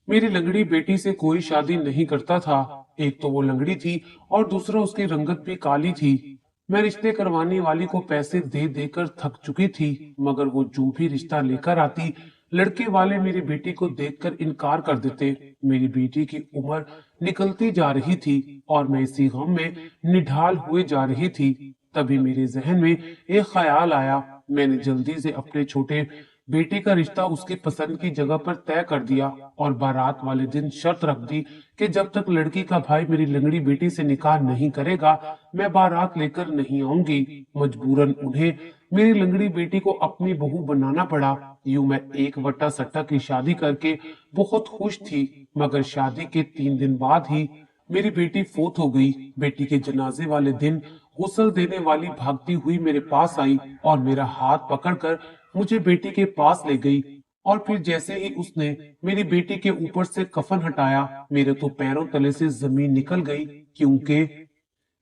मेरी लंगड़ी बेटी से कोई शादी नहीं करता था। एक तो वो लंगड़ी थी और दूसरा उसकी रंगत भी काली थी। मैं रिश्ते करवाने वाली को पैसे दे देकर थक चुकी थी, मगर वो जो भी रिश्ता लेकर आती, लड़के वाले मेरी बेटी को देखकर इनकार कर देते। मेरी बेटी की उम्र निकलती जा रही थी और मैं इसी गम में निढाल हुए जा रही थी। तभी मेरे जहन में एक ख्याल आया। मैंने जल्दी से अपने छोटे बेटे का रिश्ता उसकी पसंद की जगह पर तय कर दिया और बारात वाले दिन शर्त रख दी कि जब तक लड़की का भाई मेरी लंगड़ी बेटी से निकाह नहीं करेगा, मैं बारात लेकर नहीं आऊंगी। मजबूरन उन्हें मेरी लंगड़ी बेटी को अपनी बहू बनाना पड़ा। यूं मैं एक वट्टा सट्टा की शादी करके बहुत खुश थी, मगर शादी के 3 दिन बाद ही मेरी बेटी फोत हो गई। बेटी के जनाजे वाले दिन गुस्ल देने वाली भागती हुई मेरे पास आई और मेरा हाथ पकड़कर मुझे बेटी के पास ले गई। और फिर जैसे ही उसने मेरी बेटी के ऊपर से कफन हटाया, मेरे तो पैरों तले से जमीन निकल गई, क्योंकि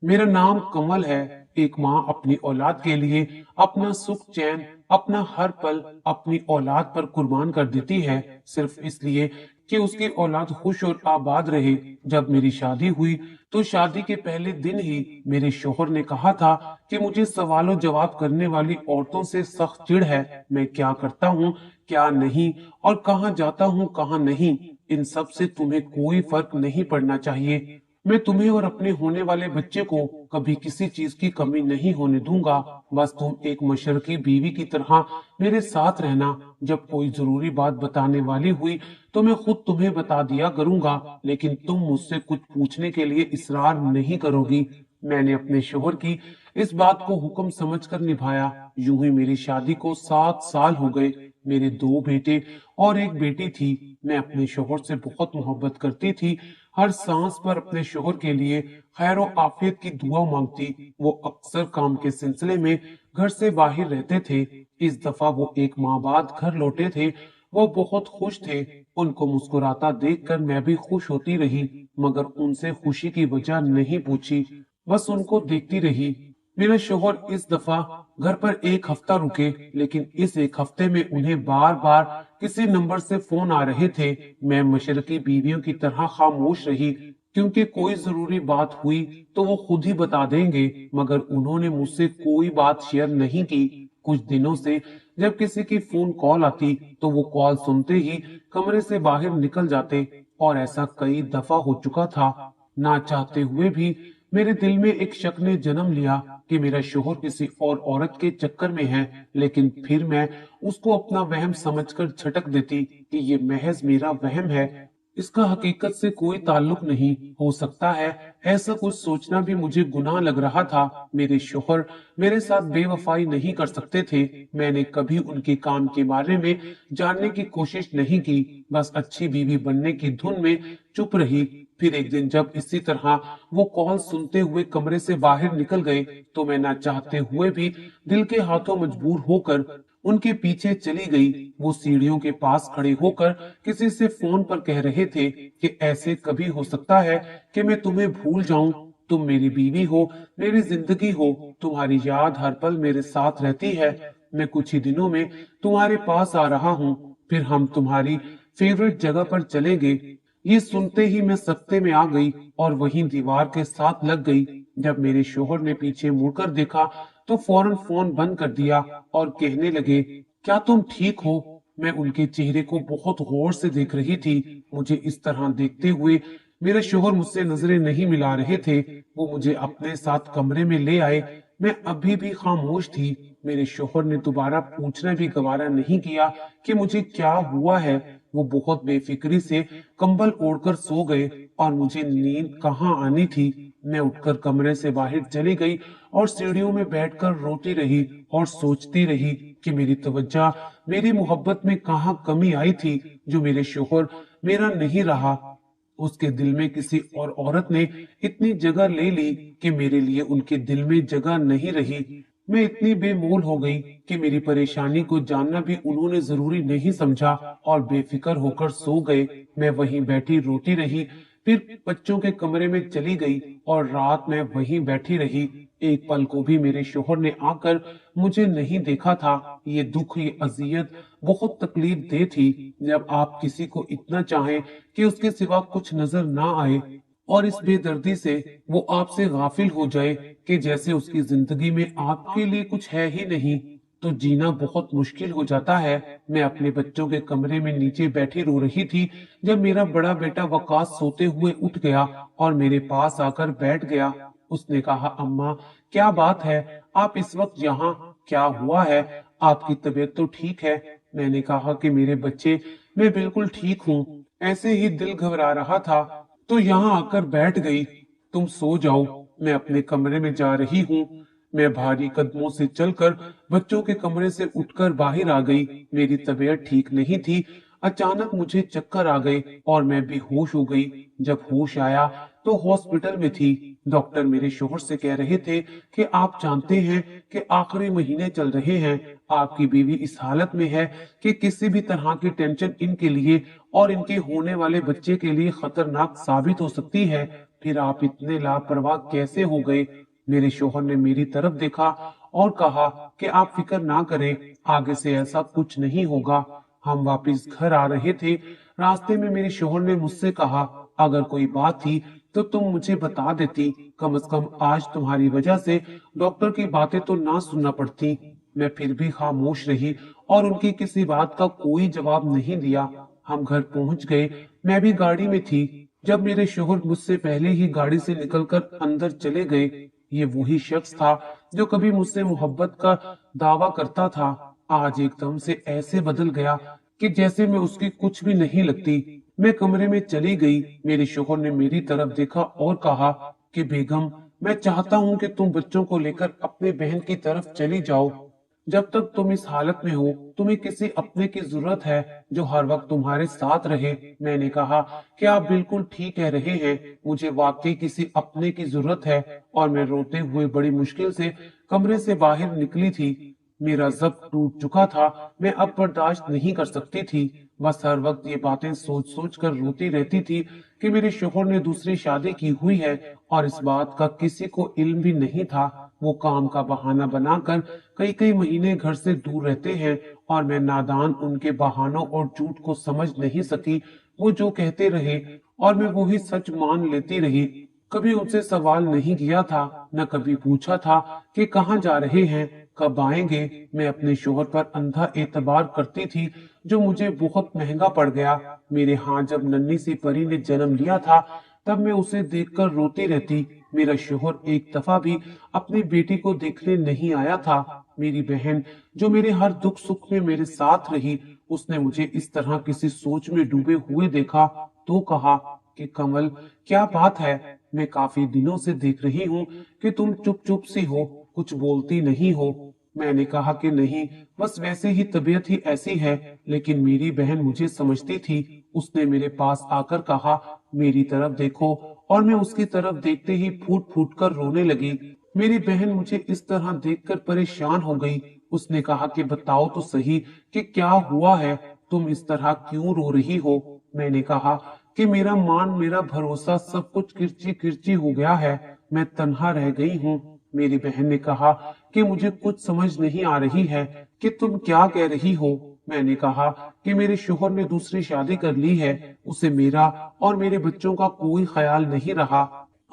मेरा नाम कमल है। एक माँ अपनी औलाद के लिए अपना सुख चैन, अपना हर पल अपनी औलाद पर कुर्बान कर देती है, सिर्फ इसलिए कि उसकी औलाद खुश और आबाद रहे। जब मेरी शादी हुई तो शादी के पहले दिन ही मेरे शोहर ने कहा था कि मुझे सवालों जवाब करने वाली औरतों से सख्त चिढ़ है। मैं क्या करता हूँ, क्या नहीं, और कहाँ जाता हूँ, कहाँ नहीं, इन सब से तुम्हें कोई फर्क नहीं पड़ना चाहिए। मैं तुम्हें और अपने होने वाले बच्चे को कभी किसी चीज की कमी नहीं होने दूंगा। बस तुम एक मशरकी बीवी की तरह मेरे साथ रहना। जब कोई जरूरी बात बताने वाली हुई तो मैं खुद तुम्हें बता दिया करूंगा, लेकिन तुम मुझसे कुछ पूछने के लिए इसरार नहीं करोगी। मैंने अपने शोहर की इस बात को हुक्म समझकर निभाया। यूं ही मेरी शादी को 7 साल हो गए। मेरे 2 बेटे और एक बेटी थी। मैं अपने शोहर से बहुत मोहब्बत करती थी। हर सांस पर अपने शोहर के लिए खैर और आफियत की दुआ मांगती। वो अक्सर काम के सिलसिले में घर से बाहर रहते थे। इस दफा वो एक माह बाद घर लौटे थे। वो बहुत खुश थे। उनको मुस्कुराता देखकर मैं भी खुश होती रही, मगर उनसे खुशी की वजह नहीं पूछी, बस उनको देखती रही। मेरे शोहर इस दफा घर पर एक हफ्ता रुके, लेकिन इस एक हफ्ते में उन्हें बार बार किसी नंबर से फोन आ रहे थे। मैं मशरकी बीवियों की तरह खामोश रही, क्योंकि कोई जरूरी बात हुई तो वो खुद ही बता देंगे, मगर उन्होंने मुझसे कोई बात शेयर नहीं की। कुछ दिनों से जब किसी की फोन कॉल आती तो वो कॉल सुनते ही कमरे से बाहर निकल जाते, और ऐसा कई दफा हो चुका था। ना चाहते हुए भी मेरे दिल में एक शक ने जन्म लिया कि मेरा शोहर किसी और औरत के चक्कर में है, लेकिन फिर मैं उसको अपना वहम समझकर झटक देती कि ये महज मेरा वहम है, इसका हकीकत से कोई ताल्लुक नहीं हो सकता है। ऐसा कुछ सोचना भी मुझे गुनाह लग रहा था। मेरे शोहर मेरे साथ बेवफाई नहीं कर सकते थे। मैंने कभी उनके काम के बारे में जानने की कोशिश नहीं की, बस अच्छी बीवी बनने की धुन में चुप रही। फिर एक दिन जब इसी तरह वो कॉल सुनते हुए कमरे से बाहर निकल गए, तो मैं ना चाहते हुए भी दिल के हाथों मजबूर होकर उनके पीछे चली गई। वो सीढ़ियों के पास खड़े होकर किसी से फोन पर कह रहे थे कि ऐसे कभी हो सकता है कि मैं तुम्हें भूल जाऊं। तुम मेरी बीवी हो, मेरी जिंदगी हो, तुम्हारी याद हर पल मेरे साथ रहती है। मैं कुछ ही दिनों में तुम्हारे पास आ रहा हूँ, फिर हम तुम्हारी फेवरेट जगह पर चलेंगे। ये सुनते ही मैं सख्ते में आ गई और वहीं दीवार के साथ लग गई। जब मेरे शोहर ने पीछे मुड़कर देखा तो फौरन फोन बंद कर दिया और कहने लगे, क्या तुम ठीक हो? मैं उनके चेहरे को बहुत गौर से देख रही थी। मुझे इस तरह देखते हुए मेरे शोहर मुझसे नजरें नहीं मिला रहे थे। वो मुझे अपने साथ कमरे में ले आए। मैं अभी भी खामोश थी। मेरे शोहर ने दोबारा पूछना भी गवारा नहीं किया कि मुझे क्या हुआ है। वो बहुत बेफिक्री से कंबल ओढ़कर सो गए और मुझे नींद कहाँ आनी थी। मैं उठकर कमरे से बाहर चली गई और सीढ़ियों में बैठकर रोती रही और सोचती रही कि मेरी तवज्जो, मेरी मोहब्बत में कहाँ कमी आई थी जो मेरे शोहर मेरा नहीं रहा। उसके दिल में किसी और औरत ने इतनी जगह ले ली कि मेरे लिए उनके दिल में जगह नहीं रही। मैं इतनी बेमोल हो गई कि मेरी परेशानी को जानना भी उन्होंने जरूरी नहीं समझा और बेफिक्र होकर सो गए। मैं वहीं बैठी रोती रही, फिर बच्चों के कमरे में चली गई और रात में वहीं बैठी रही। एक पल को भी मेरे शोहर ने आकर मुझे नहीं देखा था। ये दुख, ये अजियत बहुत तकलीफ दे थी। जब आप किसी को इतना चाहें कि उसके सिवा कुछ नजर ना आए और इस बेदर्दी से वो आपसे गाफिल हो जाए कि जैसे उसकी जिंदगी में आपके लिए कुछ है ही नहीं, तो जीना बहुत मुश्किल हो जाता है। मैं अपने बच्चों के कमरे में नीचे बैठी रो रही थी जब मेरा बड़ा बेटा वकास सोते हुए उठ गया और मेरे पास आकर बैठ गया। उसने कहा, अम्मा क्या बात है, आप इस वक्त यहाँ, क्या हुआ है, आपकी तबीयत तो ठीक है? मैंने कहा कि मेरे बच्चे, मैं बिल्कुल ठीक हूँ, ऐसे ही दिल घबरा रहा था तो यहाँ आकर बैठ गई। तुम सो जाओ, मैं अपने कमरे में जा रही हूँ। मैं भारी कदमों से चलकर बच्चों के कमरे से उठकर बाहर आ गई। मेरी तबीयत ठीक नहीं थी। अचानक मुझे चक्कर आ गए और मैं बेहोश हो गई। जब होश आया तो हॉस्पिटल में थी। डॉक्टर मेरे शोहर से कह रहे थे कि आप जानते हैं कि आखिरी महीने चल रहे हैं, आपकी बीवी इस हालत में है कि किसी भी तरह की टेंशन इनके लिए और इनके होने वाले बच्चे के लिए खतरनाक साबित हो सकती है। फिर आप इतने लापरवाह कैसे हो गए? मेरे शोहर ने मेरी तरफ देखा और कहा कि आप फिक्र ना करें, आगे से ऐसा कुछ नहीं होगा। हम वापस घर आ रहे थे। रास्ते में मेरे शोहर ने मुझसे कहा, अगर कोई बात थी तो तुम मुझे बता देती, कम से कम आज तुम्हारी वजह से डॉक्टर की बातें तो ना सुनना पड़ती। मैं फिर भी खामोश रही और उनकी किसी बात का कोई जवाब नहीं दिया। हम घर पहुंच गए। मैं भी गाड़ी में थी जब मेरे शोहर मुझसे पहले ही गाड़ी से निकलकर अंदर चले गए। ये वही शख्स था जो कभी मुझसे मोहब्बत का दावा करता था, आज एकदम से ऐसे बदल गया कि जैसे मैं उसकी कुछ भी नहीं लगती। मैं कमरे में चली गई। मेरे शोहर ने मेरी तरफ देखा और कहा कि बेगम, मैं चाहता हूँ कि तुम बच्चों को लेकर अपने बहन की तरफ चली जाओ। जब तक तुम इस हालत में हो, तुम्हें किसी अपने की जरूरत है जो हर वक्त तुम्हारे साथ रहे। मैंने कहा कि आप बिल्कुल ठीक कह रहे हैं, मुझे वाकई किसी अपने की जरूरत है। और मैं रोते हुए बड़ी मुश्किल से कमरे से बाहर निकली थी। मेरा जब्त टूट चुका था। मैं अब बर्दाश्त नहीं कर सकती थी। बस हर वक्त ये बातें सोच सोच कर रोती रहती थी कि मेरे शोहर ने दूसरी शादी की हुई है और इस बात का किसी को इल्म भी नहीं था। वो काम का बहाना बनाकर कई कई महीने घर से दूर रहते हैं और मैं नादान उनके बहानों और झूठ को समझ नहीं सकी। वो जो कहते रहे और मैं वही सच मान लेती रही। कभी उनसे सवाल नहीं किया था, न कभी पूछा था कि कहाँ जा रहे हैं, कब आएंगे। मैं अपने शोहर पर अंधा एतबार करती थी जो मुझे बहुत महंगा पड़ गया। मेरे यहाँ जब नन्ही सी परी ने जन्म लिया था तब मैं उसे देखकर रोती रहती। मेरा शोहर एक दफा भी अपनी बेटी को देखने नहीं आया था। मेरी बहन जो मेरे हर दुख सुख में मेरे साथ रही, उसने मुझे इस तरह किसी सोच में डूबे हुए देखा तो कहा कि कमल, क्या बात है, मैं काफी दिनों से देख रही हूँ कि तुम चुप चुप सी हो, कुछ बोलती नहीं हो। मैंने कहा कि नहीं, बस वैसे ही तबीयत ही ऐसी है। लेकिन मेरी बहन मुझे समझती थी। उसने मेरे पास आकर कहा, मेरी तरफ देखो, और मैं उसकी तरफ देखते ही फूट फूट कर रोने लगी। मेरी बहन मुझे इस तरह देखकर परेशान हो गई। उसने कहा कि बताओ तो सही कि क्या हुआ है, तुम इस तरह क्यों रो रही हो? मैंने कहा कि मेरा मान, मेरा भरोसा सब कुछ किरची किरची हो गया है, मैं तन्हा रह गई हूँ। मेरी बहन ने कहा कि मुझे कुछ समझ नहीं आ रही है कि तुम क्या कह रही हो। मैंने कहा कि मेरे शोहर ने दूसरी शादी कर ली है, उसे मेरा और मेरे बच्चों का कोई ख्याल नहीं रहा।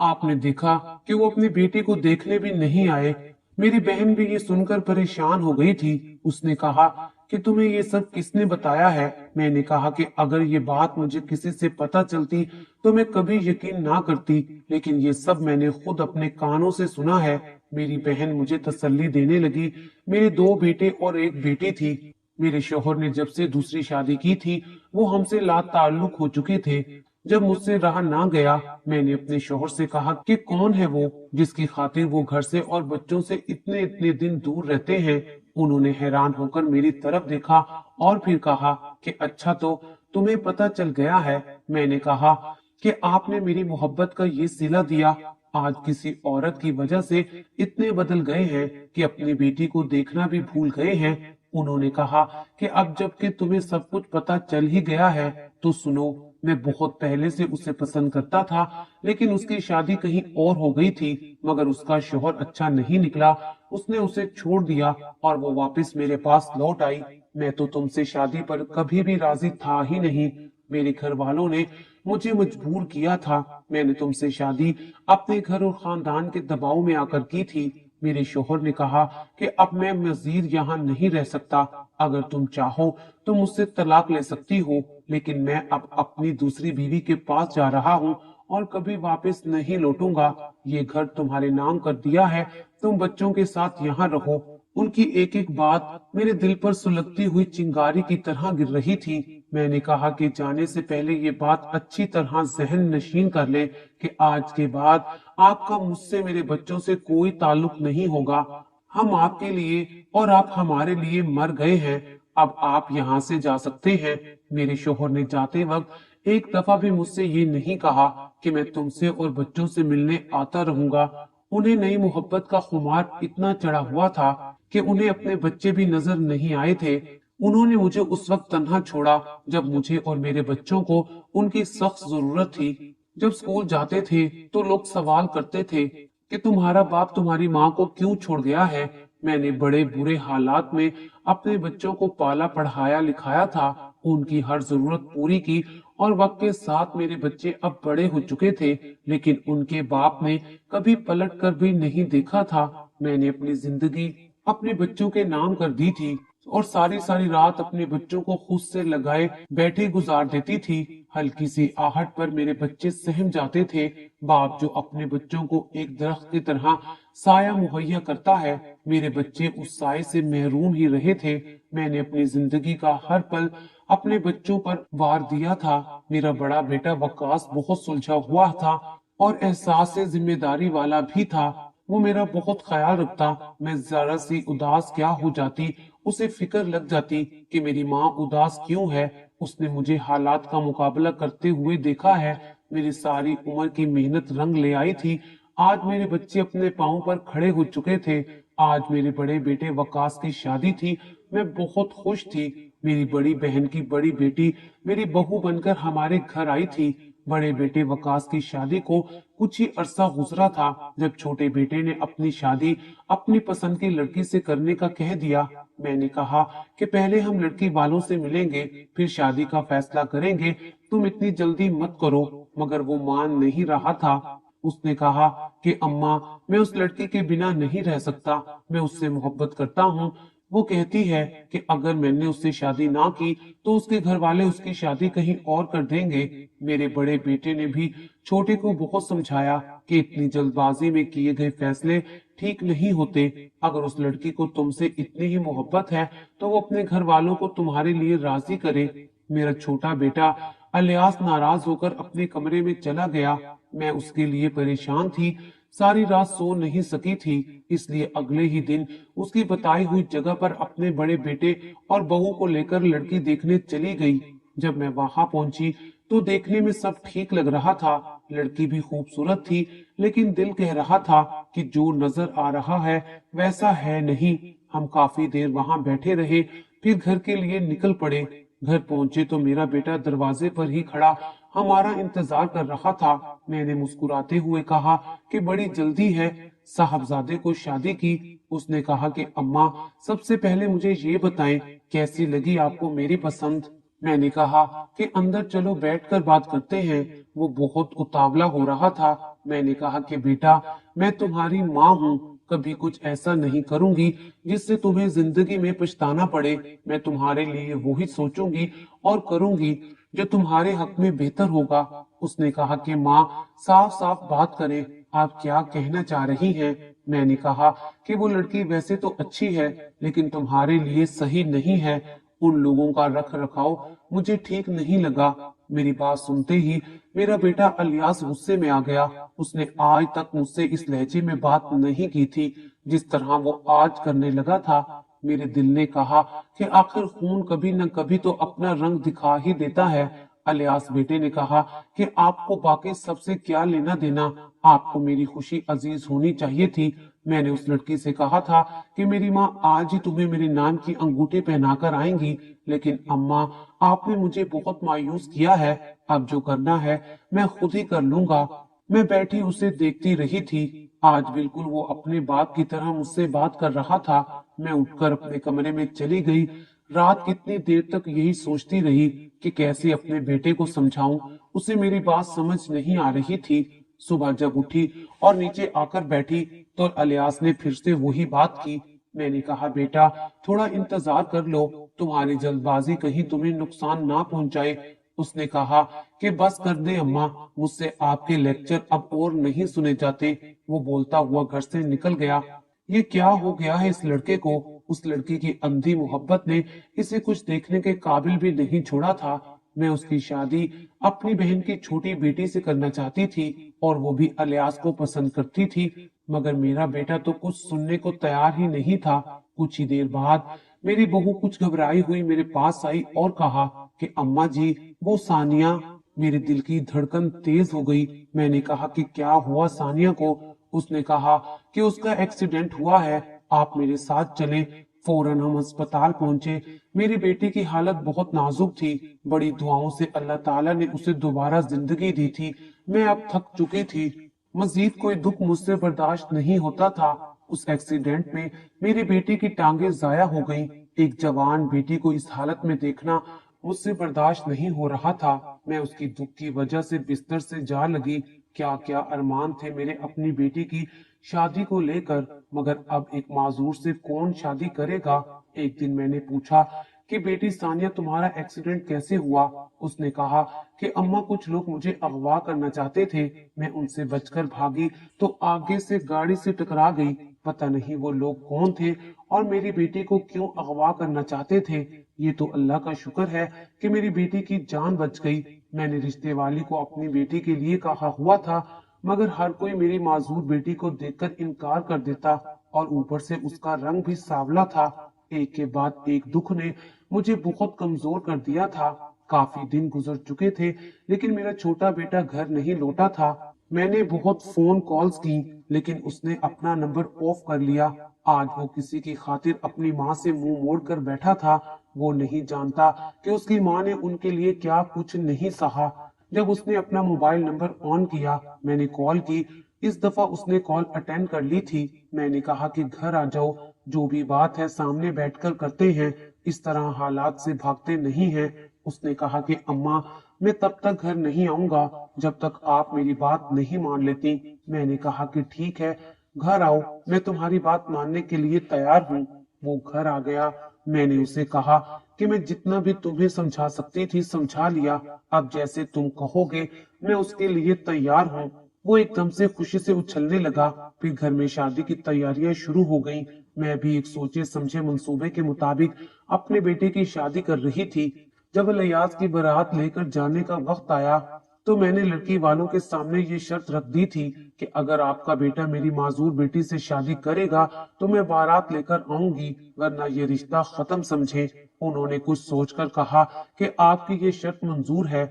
आपने देखा कि वो अपनी बेटी को देखने भी नहीं आए। मेरी बहन भी ये सुनकर परेशान हो गई थी। उसने कहा कि तुम्हें ये सब किसने बताया है? मैंने कहा कि अगर ये बात मुझे किसी से पता चलती तो मैं कभी यकीन ना करती, लेकिन ये सब मैंने खुद अपने कानों से सुना है। मेरी बहन मुझे तसल्ली देने लगी। मेरे दो बेटे और एक बेटी थी। मेरे शोहर ने जब से दूसरी शादी की थी वो हमसे लाताल्लुक हो चुके थे। जब मुझसे रहा ना गया, मैंने अपने शोहर से कहा कि कौन है वो जिसकी खातिर वो घर से और बच्चों से इतने इतने दिन दूर रहते हैं। उन्होंने हैरान होकर मेरी तरफ देखा और फिर कहा कि अच्छा, तो तुम्हें पता चल गया है। मैंने कहा कि आपने मेरी मोहब्बत का ये सिला दिया। आज किसी औरत की वजह से इतने बदल गए हैं कि अपनी बेटी को देखना भी भूल गए हैं। उन्होंने कहा कि अब जबकि तुम्हें सब कुछ पता चल ही गया है तो सुनो, मैं बहुत पहले से उसे पसंद करता था, लेकिन उसकी शादी कहीं और हो गई थी। मगर उसका शौहर अच्छा नहीं निकला, उसने उसे छोड़ दिया और वो वापस मेरे पास लौट आई। मैं तो तुमसे शादी पर कभी भी राजी था ही नहीं। मेरे घर वालों ने मुझे मजबूर किया था। मैंने तुमसे शादी अपने घर और खानदान के दबाव में आकर की थी। मेरे शौहर ने कहा कि अब मैं मजीद यहाँ नहीं रह सकता। अगर तुम चाहो तो मुझसे तलाक ले सकती हो, लेकिन मैं अब अपनी दूसरी बीवी के पास जा रहा हूँ और कभी वापस नहीं लौटूंगा। ये घर तुम्हारे नाम कर दिया है, तुम बच्चों के साथ यहाँ रहो। उनकी एक एक बात मेरे दिल पर सुलगती हुई चिंगारी की तरह गिर रही थी। मैंने कहा कि जाने से पहले ये बात अच्छी तरह जहन नशीन कर ले कि आज के बाद आपका मुझसे, मेरे बच्चों से कोई ताल्लुक नहीं होगा। हम आपके लिए और आप हमारे लिए मर गए हैं। अब आप यहाँ से जा सकते हैं। मेरे शौहर ने जाते वक्त एक दफा भी मुझसे ये नहीं कहा कि मैं तुमसे और बच्चों से मिलने आता रहूंगा। उन्हें नई मोहब्बत का खुमार इतना चढ़ा हुआ था कि उन्हें अपने बच्चे भी नजर नहीं आए थे। उन्होंने मुझे उस वक्त तन्हा छोड़ा जब मुझे और मेरे बच्चों को उनकी सख्त जरूरत थी। जब स्कूल जाते थे तो लोग सवाल करते थे कि तुम्हारा बाप तुम्हारी माँ को क्यों छोड़ गया है। मैंने बड़े बुरे हालात में अपने बच्चों को पाला पढ़ाया लिखाया था, उनकी हर जरूरत पूरी की और वक्त के साथ मेरे बच्चे अब बड़े हो चुके थे, लेकिन उनके बाप ने कभी पलट कर भी नहीं देखा था। मैंने अपनी जिंदगी अपने बच्चों के नाम कर दी थी और सारी सारी रात अपने बच्चों को खुद से लगाए बैठे गुजार देती थी। हल्की सी आहट पर मेरे बच्चे सहम जाते थे। बाप जो अपने बच्चों को एक दरख्त की तरह साया मुहैया करता है, मेरे बच्चे उस साए से महरूम ही रहे थे। मैंने अपनी जिंदगी का हर पल अपने बच्चों पर वार दिया था। मेरा बड़ा बेटा वकास बहुत सुलझा हुआ था और एहसास से जिम्मेदारी वाला भी था। वो मेरा बहुत ख्याल रखता। मैं जरा सी उदास क्या हो जाती, उसे फिक्र लग जाती कि मेरी माँ उदास क्यों है। उसने मुझे हालात का मुकाबला करते हुए देखा है। मेरी सारी उम्र की मेहनत रंग ले आई थी। आज मेरे बच्चे अपने पांव पर खड़े हो चुके थे। आज मेरे बड़े बेटे वकास की शादी थी। मैं बहुत खुश थी। मेरी बड़ी बहन की बड़ी बेटी मेरी बहू बनकर हमारे घर आई थी। बड़े बेटे वकास की शादी को कुछ ही अरसा गुजरा था जब छोटे बेटे ने अपनी शादी अपनी पसंद की लड़की से करने का कह दिया। मैंने कहा कि पहले हम लड़की वालों से मिलेंगे, फिर शादी का फैसला करेंगे। तुम इतनी जल्दी मत करो। मगर वो मान नहीं रहा था। उसने कहा कि अम्मा, मैं उस लड़की के बिना नहीं रह सकता। मैं उससे मोहब्बत करता हूँ। वो कहती है कि अगर मैंने उससे शादी ना की तो उसके घर वाले उसकी शादी कहीं और कर देंगे। मेरे बड़े बेटे ने भी छोटे को बहुत समझाया कि इतनी जल्दबाजी में किए गए फैसले ठीक नहीं होते। अगर उस लड़की को तुमसे इतनी ही मोहब्बत है तो वो अपने घर वालों को तुम्हारे लिए राजी करे। मेरा छोटा बेटा अलियास नाराज होकर अपने कमरे में चला गया। मैं उसके लिए परेशान थी। सारी रात सो नहीं सकी थी, इसलिए अगले ही दिन उसकी बताई हुई जगह पर अपने बड़े बेटे और बहू को लेकर लड़की देखने चली गई। जब मैं वहां पहुंची तो देखने में सब ठीक लग रहा था। लड़की भी खूबसूरत थी, लेकिन दिल कह रहा था कि जो नजर आ रहा है वैसा है नहीं। हम काफी देर वहां बैठे रहे, फिर घर के लिए निकल पड़े। घर पहुंचे तो मेरा बेटा दरवाजे पर ही खड़ा हमारा इंतजार कर रहा था। मैंने मुस्कुराते हुए कहा कि बड़ी जल्दी है, साहबजादे को शादी की। उसने कहा कि अम्मा, सबसे पहले मुझे ये बताएं कैसी लगी आपको मेरी पसंद। मैंने कहा कि अंदर चलो बैठकर बात करते हैं। वो बहुत उतावला हो रहा था। मैंने कहा कि बेटा, मैं तुम्हारी माँ हूँ, कभी कुछ ऐसा नहीं करूंगी जिससे तुम्हें जिंदगी में पछताना पड़े। मैं तुम्हारे लिए वही सोचूंगी और करूंगी जो तुम्हारे हक में बेहतर होगा। उसने कहा कि माँ, साफ साफ बात करें, आप क्या कहना चाह रही हैं। मैंने कहा कि वो लड़की वैसे तो अच्छी है, लेकिन तुम्हारे लिए सही नहीं है। उन लोगों का रख रखाव मुझे ठीक नहीं लगा। मेरी बात सुनते ही मेरा बेटा अलियास गुस्से में आ गया। उसने आज तक मुझसे इस लहजे में बात नहीं की थी जिस तरह वो आज करने लगा था। मेरे दिल ने कहा कि आखिर खून कभी न कभी तो अपना रंग दिखा ही देता है। अलियास बेटे ने कहा कि आपको बाकी सबसे क्या लेना देना, आपको मेरी खुशी अजीज होनी चाहिए थी। मैंने उस लड़की से कहा था कि मेरी माँ आज ही तुम्हें मेरे नाम की अंगूठी पहनाकर आएंगी, लेकिन अम्मा आपने मुझे बहुत मायूस किया है। अब जो करना है मैं खुद ही कर लूंगा। मैं बैठी उसे देखती रही थी। आज बिल्कुल वो अपने बाप की तरह मुझसे बात कर रहा था। मैं उठकर अपने कमरे में चली गई। रात कितनी देर तक यही सोचती रही कि कैसे अपने बेटे को समझाऊं। उसे मेरी बात समझ नहीं आ रही थी। सुबह जब उठी और नीचे आकर बैठी तो अलियास ने फिर से वही बात की। मैंने कहा, बेटा थोड़ा इंतजार कर लो, तुम्हारी जल्दबाजी कहीं तुम्हें नुकसान ना पहुंचाए। उसने कहा कि बस कर दे अम्मा, मुझसे आपके लेक्चर अब और नहीं सुने जाते। वो बोलता हुआ घर से निकल गया। ये क्या हो गया है इस लड़के को? उस लड़की की अंधी मोहब्बत ने इसे कुछ देखने के काबिल भी नहीं छोड़ा था। मैं उसकी शादी अपनी बहन की छोटी बेटी से करना चाहती थी और वो भी अलियास को पसंद करती थी, मगर मेरा बेटा तो कुछ सुनने को तैयार ही नहीं था। कुछ ही देर बाद मेरी बहू कुछ घबराई हुई मेरे पास आई और कहा कि अम्मा जी, वो सानिया। मेरे दिल की धड़कन तेज हो गई। मैंने कहा कि क्या हुआ सानिया को? उसने कहा कि उसका एक्सीडेंट हुआ है, आप मेरे साथ चलें। फौरन हम अस्पताल पहुंचे। मेरी बेटी की हालत बहुत नाजुक थी। बड़ी दुआओं से अल्लाह ताला ने उसे दोबारा जिंदगी दी थी। मैं अब थक चुकी थी। मजीद कोई दुख मुझसे बर्दाश्त नहीं होता था। उस एक्सीडेंट में मेरी बेटी की टांगे जाया हो गईं। एक जवान बेटी को इस हालत में देखना मुझसे बर्दाश्त नहीं हो रहा था। मैं उसकी दुख की वजह से बिस्तर से जा लगी। क्या क्या अरमान थे मेरे अपनी बेटी की शादी को लेकर, मगर अब एक माजूर से कौन शादी करेगा? एक दिन मैंने पूछा कि बेटी सानिया, तुम्हारा एक्सीडेंट कैसे हुआ? उसने कहा कि अम्मा, कुछ लोग मुझे अगवा करना चाहते थे। मैं उनसे बचकर भागी तो आगे से गाड़ी से टकरा गई। पता नहीं वो लोग कौन थे और मेरी बेटी को क्यों अगवा करना चाहते थे। ये तो अल्लाह का शुक्र है कि मेरी बेटी की जान बच गई। मैंने रिश्ते वाली को अपनी बेटी के लिए कहा हुआ था, मगर हर कोई मेरी माजूर बेटी को देखकर इनकार कर देता और ऊपर से उसका रंग भी सांवला था। एक के बाद एक दुख ने मुझे बहुत कमजोर कर दिया था। काफी दिन गुजर चुके थे, लेकिन मेरा छोटा बेटा घर नहीं लौटा था। मैंने बहुत फोन कॉल्स की, लेकिन उसने अपना नंबर ऑफ कर लिया। आज वो किसी की खातिर अपनी माँ से मुंह मोड़ कर बैठा था। वो नहीं जानता कि उसकी माँ ने उनके लिए क्या कुछ नहीं सहा। जब उसने अपना मोबाइल नंबर ऑन किया, मैंने कॉल की। इस दफा उसने कॉल अटेंड कर ली थी। मैंने कहा कि घर आ जाओ, जो भी बात है सामने बैठकर करते हैं, इस तरह हालात से भागते नहीं हैं। उसने कहा कि अम्मा, मैं तब तक घर नहीं आऊंगा जब तक आप मेरी बात नहीं मान लेती। मैंने कहा कि ठीक है, घर आओ, मैं तुम्हारी बात मानने के लिए तैयार हूँ। वो घर आ गया। मैंने उसे कहा कि मैं जितना भी तुम्हें समझा सकती थी समझा लिया। अब जैसे तुम कहोगे मैं उसके लिए तैयार हूँ। वो एकदम से खुशी से उछलने लगा। फिर घर में शादी की तैयारियां शुरू हो गईं। मैं भी एक सोचे समझे मंसूबे के मुताबिक अपने बेटे की शादी कर रही थी। जब अलियास की बारात लेकर जाने का वक्त आया तो मैंने लड़की वालों के सामने ये शर्त रख दी थी कि अगर आपका बेटा मेरी माजूर बेटी से शादी करेगा तो मैं बारात लेकर आऊंगी, वरना ये रिश्ता खत्म समझे। उन्होंने कुछ सोचकर कहा कि आपकी ये शर्त मंजूर है।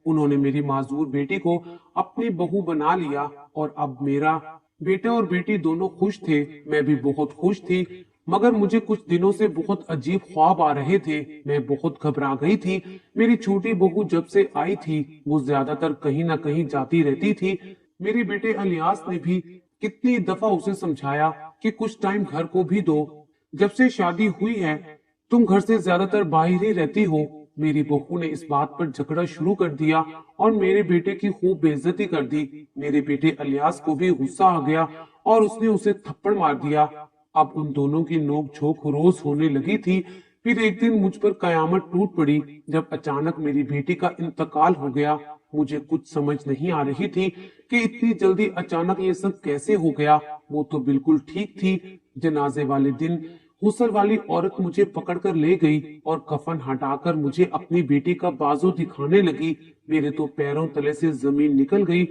उन्होंने मेरी माजूर बेटी को अपनी बहू बना लिया और अब मेरा बेटा और बेटी दोनों खुश थे। मैं भी बहुत खुश थी, मगर मुझे कुछ दिनों से बहुत अजीब ख्वाब आ रहे थे। मैं बहुत घबरा गई थी। मेरी छोटी बहू जब से आई थी वो ज्यादातर कहीं ना कहीं जाती रहती थी। मेरे बेटे अलियास ने भी कितनी दफा उसे समझाया कि कुछ टाइम घर को भी दो। जब से शादी हुई है तुम घर से ज्यादातर बाहर ही रहती हो। मेरी बहू ने इस बात पर झगड़ा शुरू कर दिया और मेरे बेटे की खूब बेइज्जती कर दी। मेरे बेटे अलियास को भी गुस्सा आ गया और उसने उसे थप्पड़ मार दिया। अब उन दोनों की नोक झोंक रोज होने लगी थी। फिर एक दिन मुझ पर कयामत टूट पड़ी जब अचानक मेरी बेटी का इंतकाल हो गया। मुझे कुछ समझ नहीं आ रही थी कि इतनी जल्दी अचानक ये सब कैसे हो गया। वो तो बिल्कुल ठीक थी। जनाजे वाले दिन गुस्ल वाली औरत मुझे पकड़कर ले गई और कफन हटाकर मुझे अपनी बेटी का बाजू दिखाने लगी। मेरे तो पैरों तले से जमीन निकल गई,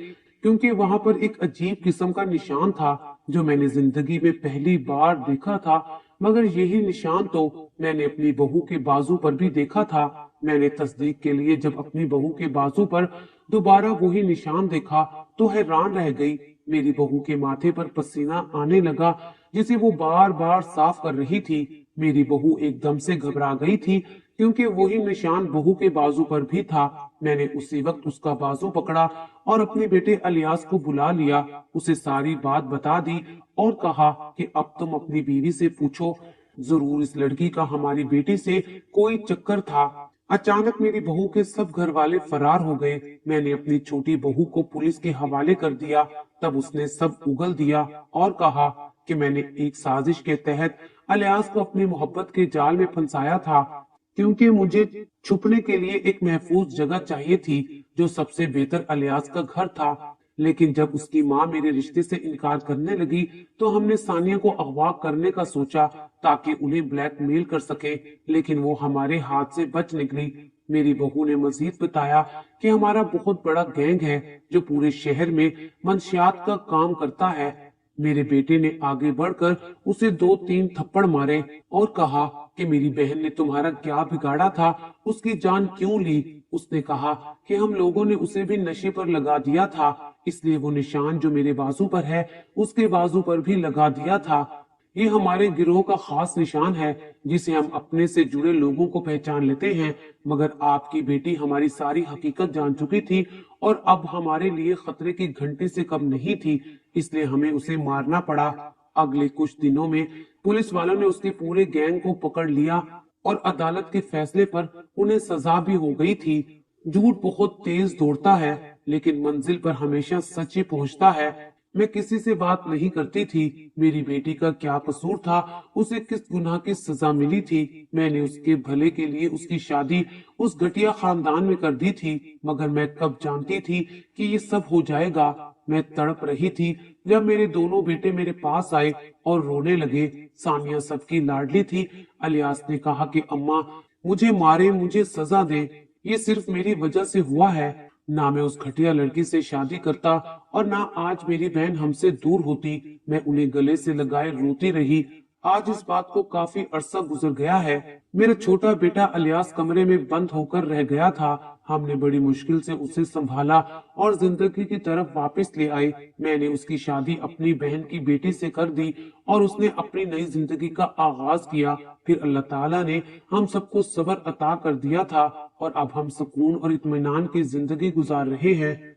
क्योंकि वहां पर एक अजीब किस्म का निशान था जो मैंने जिंदगी में पहली बार देखा था। मगर यही निशान तो मैंने अपनी बहू के बाजू पर भी देखा था। मैंने तस्दीक के लिए जब अपनी बहू के बाजू पर दोबारा वही निशान देखा तो हैरान रह गई। मेरी बहू के माथे पर पसीना आने लगा जिसे वो बार बार साफ कर रही थी। मेरी बहू एकदम से घबरा गई थी क्योंकि वही निशान बहू के बाजू पर भी था। मैंने उसी वक्त उसका बाजू पकड़ा और अपने बेटे अलियास को बुला लिया, उसे सारी बात बता दी और कहा कि अब तुम अपनी बीवी से पूछो, जरूर इस लड़की का हमारी बेटी से कोई चक्कर था। अचानक मेरी बहू के सब घर वाले फरार हो गए। मैंने अपनी छोटी बहू को पुलिस के हवाले कर दिया। तब उसने सब उगल दिया और कहा कि मैंने एक साजिश के तहत अलियास को अपनी मोहब्बत के जाल में फंसाया था, क्योंकि मुझे छुपने के लिए एक महफूज जगह चाहिए थी, जो सबसे बेहतर अलियास का घर था। लेकिन जब उसकी माँ मेरे रिश्ते से इनकार करने लगी तो हमने सानिया को अगवा करने का सोचा ताकि उन्हें ब्लैकमेल कर सके, लेकिन वो हमारे हाथ से बच निकली। मेरी बहू ने मजीद बताया कि हमारा बहुत बड़ा गैंग है जो पूरे शहर में मंशियात का काम करता है। मेरे बेटे ने आगे बढ़कर उसे 2-3 थप्पड़ मारे और कहा कि मेरी बहन ने तुम्हारा क्या बिगाड़ा था, उसकी जान क्यों ली। उसने कहा कि हम लोगों ने उसे भी नशे पर लगा दिया था, इसलिए वो निशान जो मेरे बाजू पर है उसके बाजू पर भी लगा दिया था। ये हमारे गिरोह का खास निशान है जिसे हम अपने से जुड़े लोगों को पहचान लेते हैं, मगर आपकी बेटी हमारी सारी हकीकत जान चुकी थी और अब हमारे लिए खतरे की घंटी से कम नहीं थी, इसलिए हमें उसे मारना पड़ा। अगले कुछ दिनों में पुलिस वालों ने उसके पूरे गैंग को पकड़ लिया और अदालत के फैसले पर उन्हें सजा भी हो गई थी। झूठ बहुत तेज दौड़ता है लेकिन मंजिल पर हमेशा सच ही पहुंचता है। मैं किसी से बात नहीं करती थी। मेरी बेटी का क्या कसूर था, उसे किस गुनाह की सजा मिली थी। मैंने उसके भले के लिए उसकी शादी उस घटिया खानदान में कर दी थी, मगर मैं कब जानती थी कि ये सब हो जाएगा। मैं तड़प रही थी जब मेरे दोनों बेटे मेरे पास आए और रोने लगे। सानिया सबकी लाडली थी। अलियास ने कहा कि अम्मा मुझे मारे, मुझे सजा दे, ये सिर्फ मेरी वजह से हुआ है। ना मैं उस घटिया लड़की से शादी करता और ना आज मेरी बहन हमसे दूर होती। मैं उन्हें गले से लगाए रोती रही। आज इस बात को काफी अरसा गुजर गया है। मेरा छोटा बेटा अलियास कमरे में बंद होकर रह गया था। हमने बड़ी मुश्किल से उसे संभाला और जिंदगी की तरफ वापस ले आए। मैंने उसकी शादी अपनी बहन की बेटी से कर दी और उसने अपनी नई जिंदगी का आगाज किया। फिर अल्लाह ताला ने हम सबको सब्र अता कर दिया था और अब हम सुकून और इत्मीनान की जिंदगी गुजार रहे हैं।